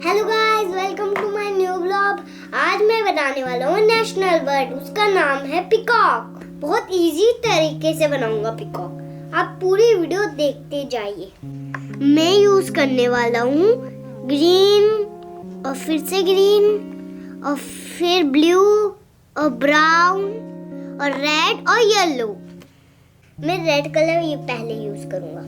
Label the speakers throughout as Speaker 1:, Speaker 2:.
Speaker 1: Hello guys, welcome to my new blog. आज मैं बनाने वाला हूँ नेशनल बर्ड। उसका नाम है पिकॉक। बहुत इजी तरीके से बनाऊंगा पिकॉक। आप पूरी वीडियो देखते जाइए। मैं यूज करने वाला हूँ ग्रीन और फिर से ग्रीन और फिर ब्लू और ब्राउन और रेड और येलो। मैं रेड कलर ये पहले यूज करूंगा।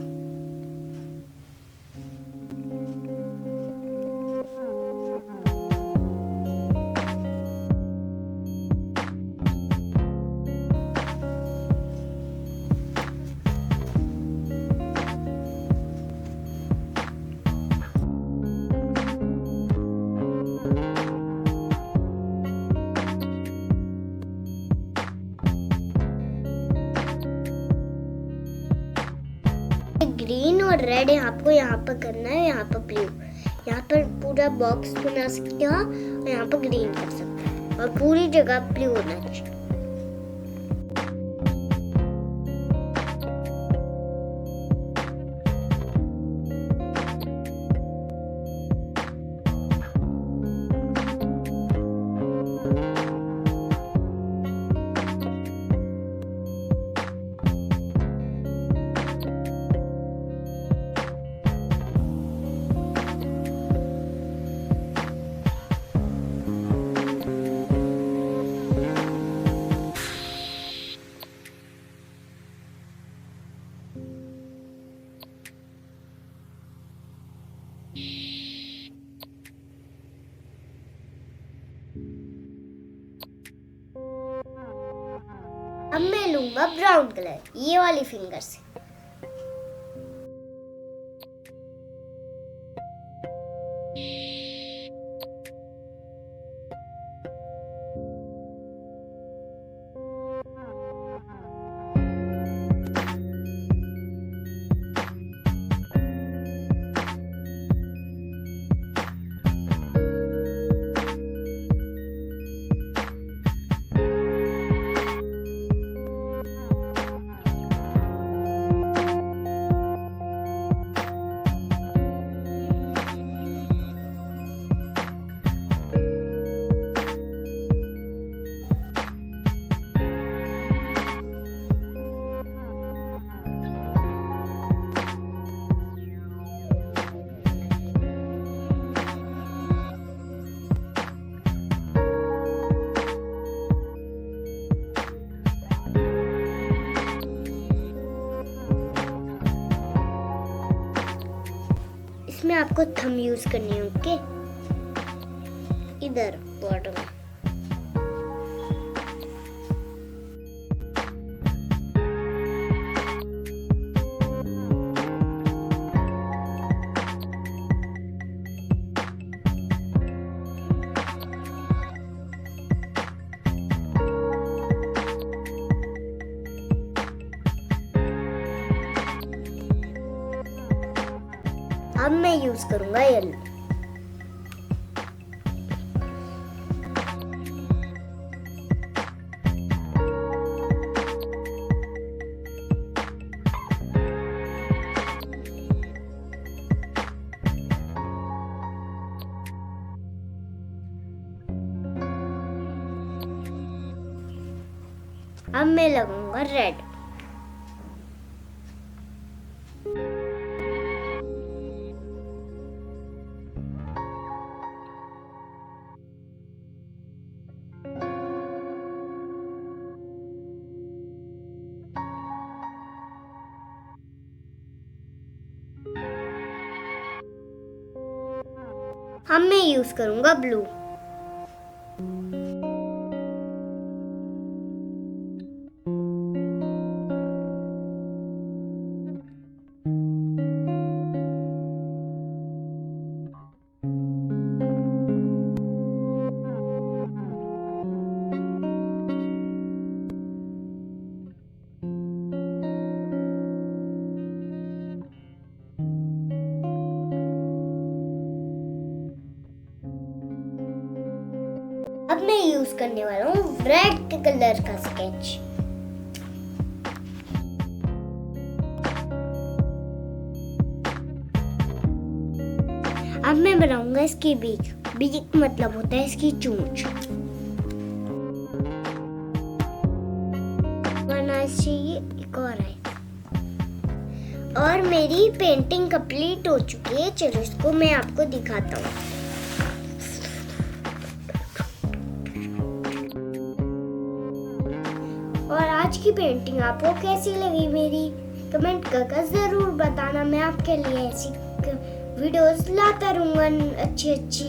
Speaker 1: ग्रीन और रेड आपको यहाँ पर करना है, यहाँ पर ब्लू। यहाँ पर पूरा बॉक्स बना सकते हो और यहाँ पर ग्रीन कर सकते हो और पूरी जगह ब्लू होना चाहिए। अब मैं लूंगा ब्राउन कलर ये वाली फिंगर से। इसमें आपको थंब यूज करनी है, ओके? इधर बॉर्डर में। अब मैं यूज करूंगा येलो। अब मैं लगाऊंगा रेड। अब मैं यूज करूंगा ब्लू। अब मैं यूज करने वाला हूँ रेड कलर का स्केच। अब मैं मैं बनाऊंगा इसकी बीक। बीक मतलब होता है इसकी चोंच। बनाना चाहिए एक और है। और मेरी पेंटिंग कंप्लीट हो चुकी है। चलो इसको मैं आपको दिखाता हूँ। और आज की पेंटिंग आपको कैसी लगी मेरी, कमेंट करके जरूर बताना। मैं आपके लिए ऐसी वीडियोस लाता रहूँगा अच्छी अच्छी।